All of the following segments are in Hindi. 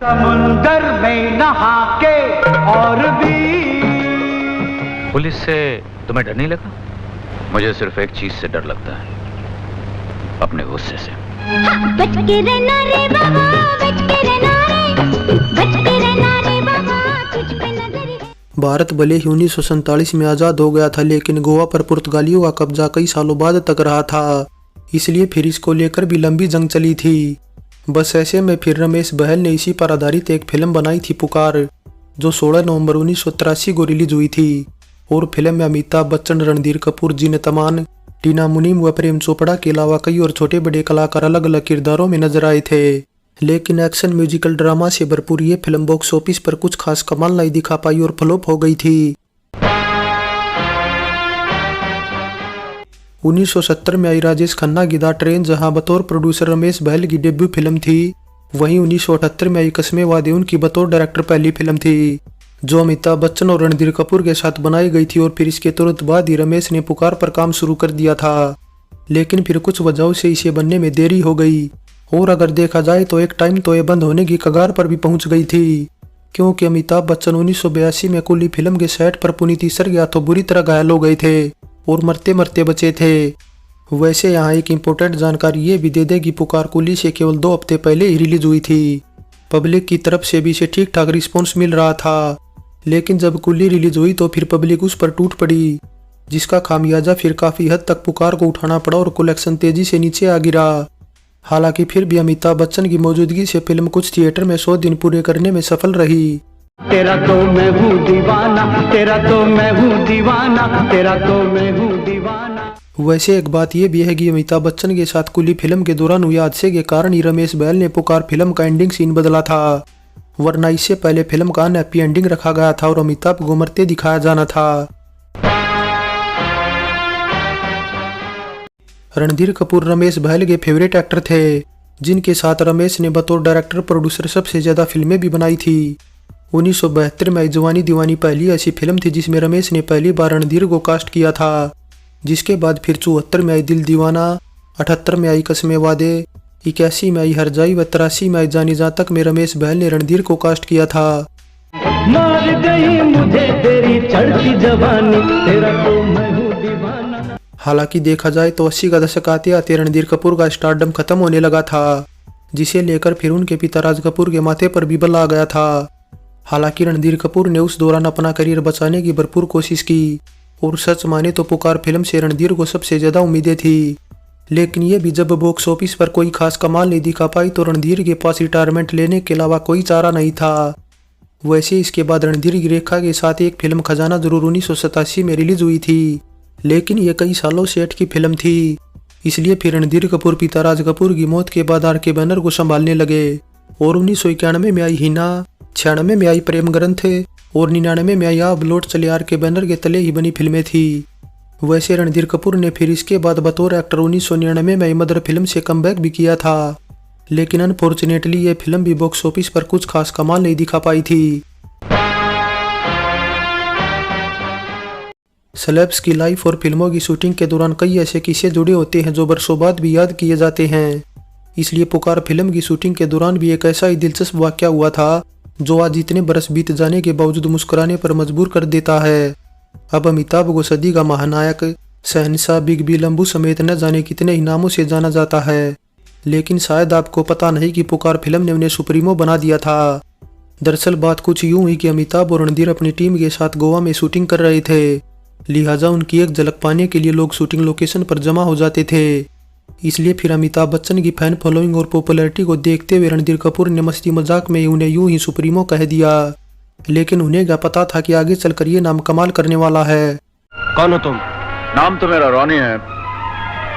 समुंदर में नहा के और भी। पुलिस से तुम्हें डर नहीं लगा? मुझे सिर्फ एक चीज से डर लगता है, अपने गुस्से से। बच के रहना रे बाबा, बच के रहना रे, बच के रहना रे बाबा, तुझ पे नजर है। भारत भले ही 1947 में आज़ाद हो गया था, लेकिन गोवा पर पुर्तगालियों का कब्जा कई सालों बाद तक रहा था, इसलिए फिर इसको लेकर भी लंबी जंग चली थी। बस ऐसे में फिर रमेश बहल ने इसी पर आधारित एक फिल्म बनाई थी, पुकार, जो 16 नवंबर 1983 को रिलीज हुई थी। और फिल्म में अमिताभ बच्चन, रणधीर कपूर, जीनत अमान, टीना मुनीम व प्रेम चोपड़ा के अलावा कई और छोटे बड़े कलाकार अलग अलग किरदारों में नजर आए थे। लेकिन एक्शन म्यूजिकल ड्रामा से भरपूर ये फिल्म बॉक्स ऑफिस पर कुछ खास कमाल नहीं दिखा पाई और फ्लॉप हो गई थी। 1970 में आई राजेश खन्ना की द ट्रेन, जहां बतौर प्रोड्यूसर रमेश बहल की डेब्यू फिल्म थी। वहीं 1978 में आई कस्मे वादे उनकी बतौर डायरेक्टर पहली फिल्म थी, जो अमिताभ बच्चन और रणधीर कपूर के साथ बनाई गई थी। और फिर इसके तुरंत बाद ही रमेश ने पुकार पर काम शुरू कर दिया था, लेकिन फिर कुछ वजहों से इसे बनने में देरी हो गई। और अगर देखा जाए तो एक टाइम तो ये बंद होने की कगार पर भी पहुंच गई थी, क्योंकि अमिताभ बच्चन 1982 में कुली फिल्म के सेट पर पुनीत सर गया तो बुरी तरह घायल हो गए थे और मरते मरते बचे थे। वैसे यहाँ एक इम्पोर्टेंट जानकारी ये भी दे दे कि पुकार कुली से केवल 2 हफ्ते पहले ही रिलीज हुई थी। पब्लिक की तरफ से भी इसे ठीक ठाक रिस्पॉन्स मिल रहा था, लेकिन जब कुली रिलीज हुई तो फिर पब्लिक उस पर टूट पड़ी, जिसका खामियाजा फिर काफी हद तक पुकार को उठाना पड़ा और कलेक्शन तेजी से नीचे आ गिरा। हालांकि फिर भी अमिताभ बच्चन की मौजूदगी से फिल्म कुछ थिएटर में 100 दिन पूरे करने में सफल रही। तेरा तो मैं हूँ दीवाना, तेरा तो मैं हूँ दीवाना, तेरा तो मैं हूँ दीवाना। वैसे एक बात यह भी है कि अमिताभ बच्चन के साथ कुली फिल्म के दौरान हुए हादसे के कारण ही रमेश बहल ने पुकार फिल्म का एंडिंग सीन बदला था, वरना इससे पहले फिल्म का हैप्पी एंडिंग रखा गया था और अमिताभ को मरते दिखाया जाना था। रणधीर कपूर रमेश बहल के फेवरेट एक्टर थे, जिनके साथ रमेश ने बतौर डायरेक्टर प्रोड्यूसर सबसे ज्यादा फिल्में भी बनाई थी। 1972 में आई जवानी दीवानी पहली ऐसी फिल्म थी जिसमें रमेश ने पहली बार रणधीर को कास्ट किया था, जिसके बाद फिर 74 में आई दिल दीवाना, 78 में आई कस्मे वादे, 81 में आई हर जाई व 83 में आई जानी जा तक में रमेश बहल ने रणधीर को कास्ट किया था। मार गई मुझे तेरी चढ़ती जवानी, तेरा तो मैं हूँ दीवाना। हालांकि देखा जाए तो 80 का दशक आते आते रणधीर कपूर का स्टारडम खत्म होने लगा था, जिसे लेकर फिर उनके पिता राज कपूर के माथे पर भी बल आ गया था। हालांकि रणधीर कपूर ने उस दौरान अपना करियर बचाने की भरपूर कोशिश की और सच माने तो पुकार फिल्म से रणधीर को सबसे ज्यादा उम्मीदें थी, लेकिन ये भी जब बॉक्स ऑफिस पर कोई खास कमाल नहीं दिखा पाई तो रणधीर के पास रिटायरमेंट लेने के अलावा कोई चारा नहीं था। वैसे इसके बाद रणधीर की रेखा के साथ एक फिल्म खजाना जरूर 1987 में रिलीज हुई थी, लेकिन ये कई सालों सेट की फिल्म थी, इसलिए फिर रणधीर कपूर पिता राज कपूर की मौत के बाद आर के बैनर को संभालने लगे। और 1991 में आई हिना, 96 में आई प्रेम ग्रंथ और 99 में आई अब लौट चले आर के बैनर के तले ही बनी फिल्में थी। वैसे रणधीर कपूर ने फिर इसके बाद बतौर एक्टर 1999 में आई मदर फिल्म से कमबैक भी किया था, लेकिन अनफॉर्चुनेटली ये फिल्म भी बॉक्स ऑफिस पर कुछ खास कमाल नहीं दिखा पाई थी। सेलेब्स की लाइफ और फिल्मों की शूटिंग के दौरान कई ऐसे किस्से जुड़े होते हैं जो बरसों बाद भी याद किए जाते हैं, इसलिए पुकार फिल्म की शूटिंग के दौरान भी एक ऐसा ही दिलचस्प वाकया हुआ था जो आज इतने बरस बीत जाने के बावजूद मुस्कुराने पर मजबूर कर देता है। अब अमिताभ को सदी का महानायक, शहंशाह, बिग बी, लंबू समेत न जाने कितने ही नामों से जाना जाता है, लेकिन शायद आपको पता नहीं कि पुकार फिल्म ने उन्हें सुप्रीमो बना दिया था। दरअसल बात कुछ यूं हुई कि अमिताभ और रणधीर अपनी टीम के साथ गोवा में शूटिंग कर रहे थे, लिहाजा उनकी एक झलक पाने के लिए लोग शूटिंग लोकेशन पर जमा हो जाते थे। इसलिए फिर अमिताभ बच्चन की फैन फॉलोइंग और पॉपुलैरिटी को देखते हुए रणधीर कपूर ने मस्ती मजाक में उन्हें यूं ही सुप्रीमो कह दिया, लेकिन उन्हें क्या पता था कि आगे चलकर ये नाम कमाल करने वाला है। कौन हो तुम? नाम तो मेरा रॉनी है,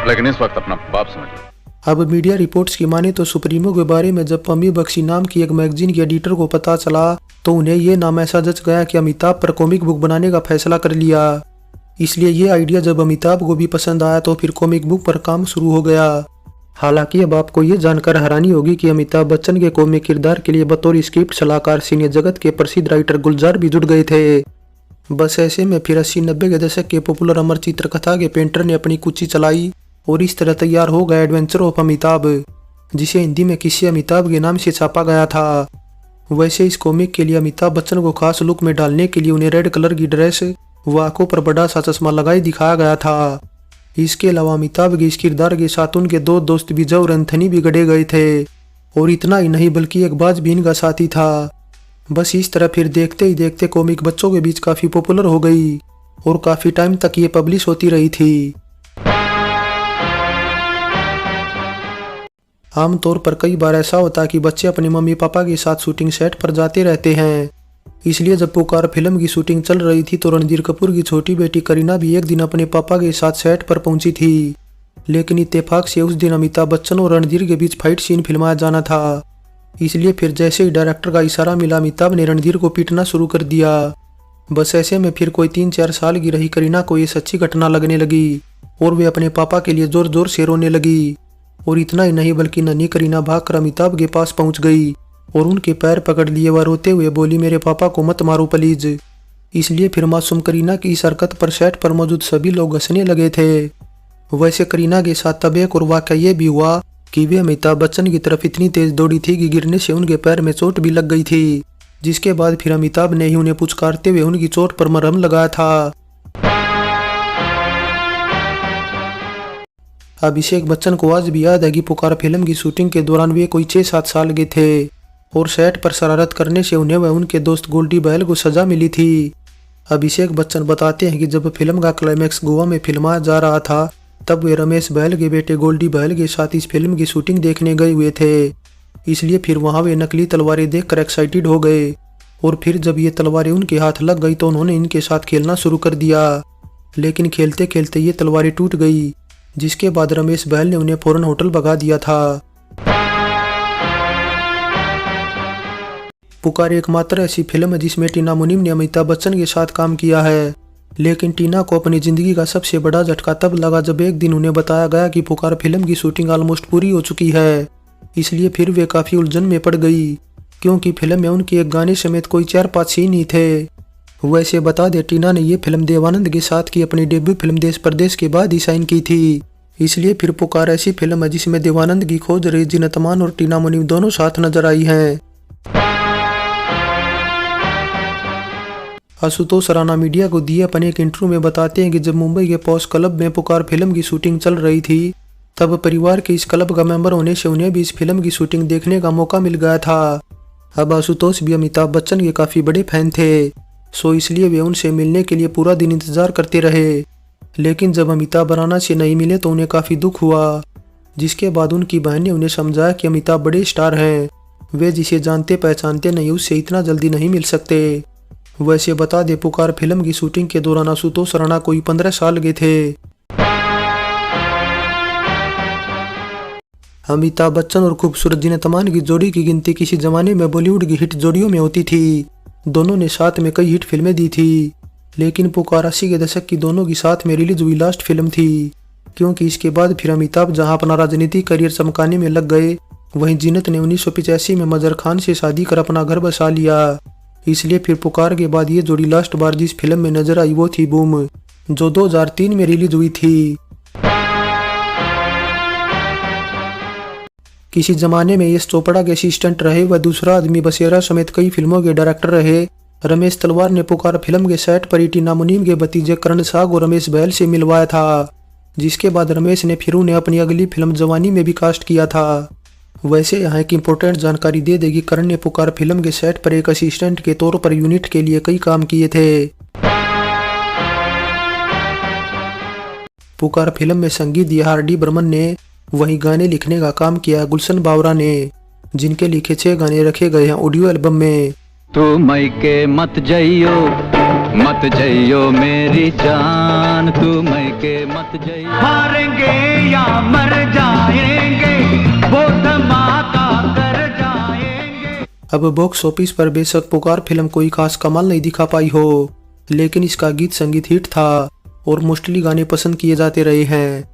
लेकिन इस वक्त अपना बाप समझ लो। अब मीडिया रिपोर्ट्स की माने तो सुप्रीमो के बारे में जब पम्मी बख्शी नाम की एक मैगजीन के एडिटर को पता चला तो उन्हें ये नाम ऐसा जच गया कि अमिताभ पर कॉमिक बुक बनाने का फैसला कर लिया। इसलिए ये आइडिया जब अमिताभ को भी पसंद आया तो फिर कॉमिक बुक पर काम शुरू हो गया। हालांकि अब आपको ये जानकर हैरानी होगी कि अमिताभ बच्चन के कॉमिक किरदार के लिए बतौर स्क्रिप्ट सलाहकार सिने जगत के प्रसिद्ध राइटर गुलजार भी जुट गए थे। बस ऐसे में फिर 80-90 के दशक के पॉपुलर अमर चित्रकथा के पेंटर ने अपनी कुची चलाई और इस तरह तैयार हो गया एडवेंचर ऑफ अमिताभ, जिसे हिंदी में किस्से अमिताभ के नाम से छापा गया था। वैसे इस कॉमिक के लिए अमिताभ बच्चन को खास लुक में डालने के लिए उन्हें रेड कलर की ड्रेस व आंखों पर बड़ा सा चश्मा लगाए दिखाया गया था। इसके अलावा अमिताभ के इस किरदार के साथ उनके दो दोस्त विजय और एंथनी भी गढ़े गए थे, और इतना ही नहीं बल्कि एक बाज भी इनका साथी था। बस इस तरह फिर देखते ही देखते कॉमिक बच्चों के बीच काफी पॉपुलर हो गई और काफी टाइम तक ये पब्लिश होती रही थी। आमतौर पर कई बार ऐसा होता है कि बच्चे अपने मम्मी पापा के साथ शूटिंग सेट पर जाते रहते हैं, इसलिए जब पुकार फिल्म की शूटिंग चल रही थी तो रणधीर कपूर की छोटी बेटी करीना भी एक दिन अपने पापा के साथ सेट पर पहुंची थी। लेकिन इत्तेफाक से उस दिन अमिताभ बच्चन और रणधीर के बीच फाइट सीन फिल्माया जाना था, इसलिए फिर जैसे ही डायरेक्टर का इशारा मिला अमिताभ ने रणधीर को पीटना शुरू कर दिया। बस ऐसे में फिर कोई 3-4 साल की रही करीना को ये सच्ची घटना लगने लगी और वे अपने पापा के लिए जोर जोर से रोने लगी। और इतना ही नहीं बल्कि नन्ही करीना भागकर अमिताभ के पास पहुंच गई और उनके पैर पकड़ लिए व रोते हुए बोली, मेरे पापा को मत मारो प्लीज। इसलिए फिर मासूम करीना की इस हरकत पर सेट पर मौजूद सभी लोग हंसने लगे थे। वैसे करीना के साथ तब एक और वाकया ये भी हुआ कि वे अमिताभ बच्चन की तरफ इतनी तेज दौड़ी थी कि गिरने से उनके पैर में चोट भी लग गई थी, जिसके बाद फिर अमिताभ ने ही उन्हें पुचकारते हुए उनकी चोट पर मरहम लगाया था। अभिषेक बच्चन को आज भी याद है कि पुकार फिल्म की शूटिंग के दौरान वे कोई 6-7 साल के थे और सेट पर शरारत करने से उन्हें व उनके दोस्त गोल्डी बहल को सजा मिली थी। अभिषेक बच्चन बताते हैं कि जब फिल्म का क्लाइमैक्स गोवा में फिल्माया जा रहा था तब वे रमेश बहल के बेटे गोल्डी बहल के साथ इस फिल्म की शूटिंग देखने गए हुए थे, इसलिए फिर वहां वे नकली तलवारें देखकर एक्साइटेड हो गए और फिर जब ये तलवारें उनके हाथ लग गई तो उन्होंने इनके साथ खेलना शुरू कर दिया। लेकिन खेलते खेलते ये तलवारें टूट गई, जिसके बाद रमेश बहल ने उन्हें फौरन होटल भगा दिया था। पुकार एकमात्र ऐसी फिल्म है जिसमें टीना मुनीम ने अमिताभ बच्चन के साथ काम किया है, लेकिन टीना को अपनी जिंदगी का सबसे बड़ा झटका तब लगा जब एक दिन उन्हें बताया गया कि पुकार फिल्म की शूटिंग ऑलमोस्ट पूरी हो चुकी है। इसलिए फिर वे काफी उलझन में पड़ गई, क्योंकि फिल्म में उनके एक गाने समेत कोई 4-5 सीन ही थे। वैसे बता दे टीना ने ये फिल्म देवानंद के साथ की अपनी डेब्यू फिल्म देश परदेश के बाद ही साइन की थी, इसलिए फिर पुकार ऐसी फिल्म है जिसमें देवानंद की खोज रही जीनत अमान और टीना मुनीम दोनों साथ नजर आई हैं। आशुतोष राणा मीडिया को दिए अपने एक इंटरव्यू में बताते हैं कि जब मुंबई के पॉश क्लब में पुकार फिल्म की शूटिंग चल रही थी तब परिवार के इस क्लब का मेंबर होने से उन्हें भी इस फिल्म की शूटिंग देखने का मौका मिल गया था। अब आशुतोष भी अमिताभ बच्चन के काफी बड़े फैन थे, सो इसलिए वे उनसे मिलने के लिए पूरा दिन इंतजार करते रहे। लेकिन जब अमिताभ राणा से नहीं मिले तो उन्हें काफी दुख हुआ, जिसके बाद उनकी बहन ने उन्हें समझाया कि अमिताभ बड़े स्टार हैं, वे जिसे जानते पहचानते नहीं उससे इतना जल्दी नहीं मिल सकते। वैसे बता दे पुकार फिल्म की शूटिंग के दौरान आशुतोष राणा कोई 15 साल के थे। अमिताभ बच्चन और खूबसूरत जीनत अमान की जोड़ी की गिनती किसी जमाने में बॉलीवुड की हिट जोड़ियों में होती थी। दोनों ने साथ में कई हिट फिल्में दी थी, लेकिन पुकार 80 के दशक की दोनों की साथ में रिलीज हुई लास्ट फिल्म थी, क्योंकि इसके बाद फिर अमिताभ जहां अपना राजनीतिक करियर चमकाने में लग गए, वहीं जीनत ने 1985 में मजर खान से शादी कर अपना घर बसा लिया। इसलिए फिर पुकार के बाद ये जोड़ी लास्ट बार जिस फिल्म में नजर आई वो थी बूम, जो 2003 में रिलीज हुई थी। किसी जमाने में यश चोपड़ा के असिस्टेंट रहे व दूसरा आदमी बसेरा समेत कई फिल्मों के डायरेक्टर रहे रमेश तलवार ने पुकार फिल्म के सेट पर टीना मुनीम के भतीजे करण साग और रमेश बहल से मिलवाया था, जिसके बाद रमेश ने फिर उन्हें अपनी अगली फिल्म जवानी में भी कास्ट किया था। वैसे यहाँ एक इम्पोर्टेंट जानकारी दे देगी, करण ने पुकार फिल्म के सेट पर एक असिस्टेंट के तौर पर यूनिट के लिए कई काम किए थे। पुकार फिल्म में संगीत दिया R.D. बर्मन ने, वहीं गाने लिखने का काम किया गुलशन बावरा ने, जिनके लिखे 6 गाने रखे गए हैं ऑडियो एल्बम में। तू मैके मत जइयो मेरी जान, तू मैके मत जइयो, हारेंगे या मर जाएंगे वो धमाका कर जाएंगे। अब बॉक्स ऑफिस पर बेशक पुकार फिल्म कोई खास कमाल नहीं दिखा पाई हो, लेकिन इसका गीत संगीत हिट था और मोस्टली गाने पसंद किए जाते रहे हैं।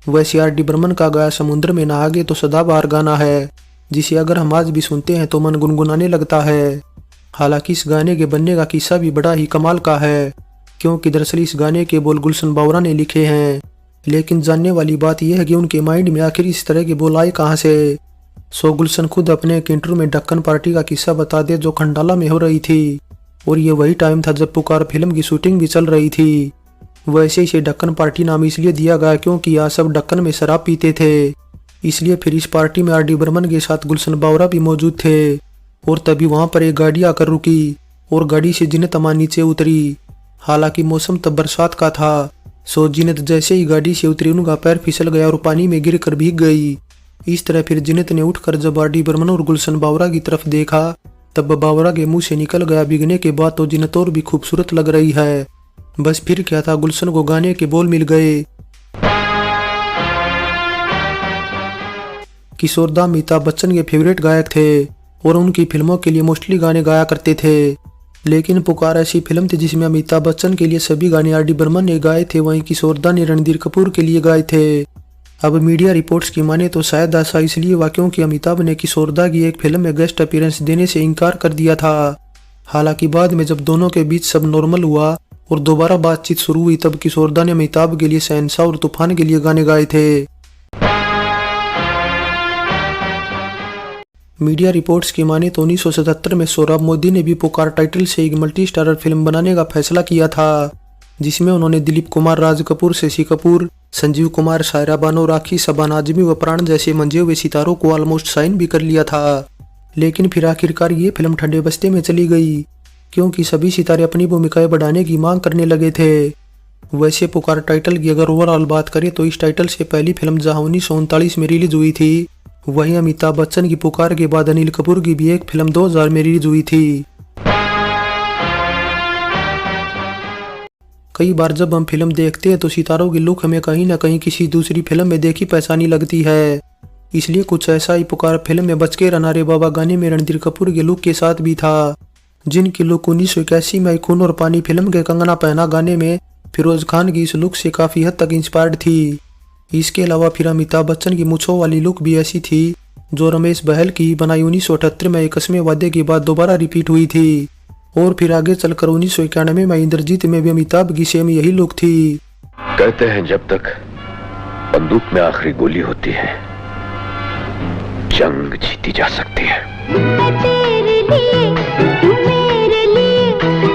वैसे R.D. बर्मन का गाया समुद्र में नहागे तो सदाबहार गाना है, जिसे अगर हम आज भी सुनते हैं तो मन गुनगुनाने लगता है। हालांकि इस गाने के बनने का किस्सा भी बड़ा ही कमाल का है, क्योंकि दरअसल इस गाने के बोल गुलशन बावरा ने लिखे हैं, लेकिन जानने वाली बात यह है कि उनके माइंड में आखिर इस तरह के बोल आए कहाँ से। सो गुलशन खुद अपने एक इंटरव्यू में ढक्कन पार्टी का किस्सा बता दे जो खंडाला में हो रही थी, और ये वही टाइम था जब पुकार फिल्म की शूटिंग भी चल रही थी। वैसे इसे ढक्कन पार्टी नाम इसलिए दिया गया क्योंकि यहाँ सब ढक्कन में शराब पीते थे, इसलिए फिर इस पार्टी में R.D. बर्मन के साथ गुलशन बावरा भी मौजूद थे। और तभी वहां पर एक गाड़ी आकर रुकी और गाड़ी से जिन्नत अमान नीचे उतरी। हालांकि मौसम तब बरसात का था, सो जिन्नत जैसे ही गाड़ी से उतरी उनका पैर फिसल गया और पानी में गिर कर भीग गई। इस तरह फिर जिन्नत ने उठकर जब R.D. बर्मन और गुलशन बावरा की तरफ देखा तब बावरा के मुंह से निकल गया, भीगने के बाद तो जिन्नत और भी खूबसूरत लग रही है। बस फिर क्या था, गुलशन को गाने के बोल मिल गए। किशोर दा अमिताभ बच्चन के फेवरेट गायक थे और उनकी फिल्मों के लिए मोस्टली गाने गाया करते थे। लेकिन पुकार ऐसी फिल्म थी जिसमें अमिताभ बच्चन के लिए सभी गाने R.D. बर्मन ने गाए थे, वहीं किशोर दा ने रणधीर कपूर के लिए गाए थे। अब मीडिया रिपोर्ट्स की माने तो शायद ऐसा इसलिए हुआ क्योंकि अमिताभ ने किशोर दा की एक फिल्म में गेस्ट अपीयरेंस देने से इनकार कर दिया था। हालांकि बाद में जब दोनों के बीच सब नॉर्मल हुआ और दोबारा बातचीत शुरू हुई तब किशोर दा ने अमिताभ के लिए शहंशाह और तूफान के लिए गाने गाए थे। मीडिया रिपोर्ट्स की माने तो 1977 में सोहराब मोदी ने भी पुकार टाइटल से एक मल्टी स्टारर फिल्म बनाने का फैसला किया था, जिसमें उन्होंने दिलीप कुमार, राज कपूर, शशि कपूर, संजीव कुमार, सायरा बानो, राखी, शबाना आजमी व प्राण जैसे मंजे हुए सितारों को ऑलमोस्ट साइन भी कर लिया था। लेकिन फिर आखिरकार ये फिल्म ठंडे बस्ते में चली गई क्योंकि सभी सितारे अपनी भूमिकाएं बढ़ाने की मांग करने लगे थे। वैसे पुकार टाइटल की अगर ओवरऑल बात करें तो इस टाइटल से पहली फिल्म जहां 1939 में रिलीज हुई थी, वहीं अमिताभ बच्चन की पुकार के बाद अनिल कपूर की भी एक फिल्म 2000 में रिलीज हुई थी। कई बार जब हम फिल्म देखते हैं तो सितारों की लुक हमें कहीं ना कहीं किसी दूसरी फिल्म में देखी पहचानी लगती है, इसलिए कुछ ऐसा ही पुकार फिल्म में बच के रहना रे बाबा गाने में रणधीर कपूर के लुक के साथ भी था, जिनकी लुक 1981 में खून और पानी फिल्म के कंगना पहना गाने में फिरोज खान की इस लुक से काफी हद तक इंस्पायर्ड थी। इसके अलावा फिर अमिताभ बच्चन की मूंछों वाली लुक भी ऐसी थी जो रमेश बहल की बनाई 1978 में एक कसमें वादे के बाद दोबारा रिपीट हुई थी, और फिर आगे चलकर 1991 में इंद्रजीत में भी अमिताभ की सेम यही लुक थी। कहते हैं जब तक बंदूक में आखिरी गोली होती है जंग जीती जा सकती है। तेरे लिए, तू मेरे लिए,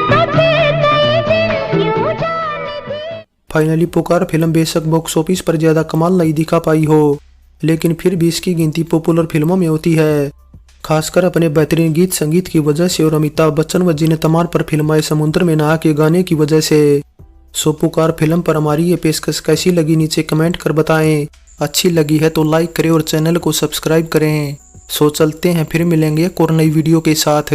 कभी कई दिन क्यों जाने दे। फाइनली पुकार फिल्म बेशक बॉक्स ऑफिस पर ज्यादा कमाल नहीं दिखा पाई हो, लेकिन फिर भी इसकी गिनती पॉपुलर फिल्मों में होती है, खासकर अपने बेहतरीन गीत संगीत की वजह से और अमिताभ बच्चन व जिन्नत अमान पर फिल्माए समुद्र में नहा के गाने की वजह से। सो पुकार फिल्म पर हमारी ये पेशकश कैसी लगी नीचे कमेंट कर बताएं। अच्छी लगी है तो लाइक करें और चैनल को सब्सक्राइब करें। सो चलते हैं, फिर मिलेंगे एक और नई वीडियो के साथ।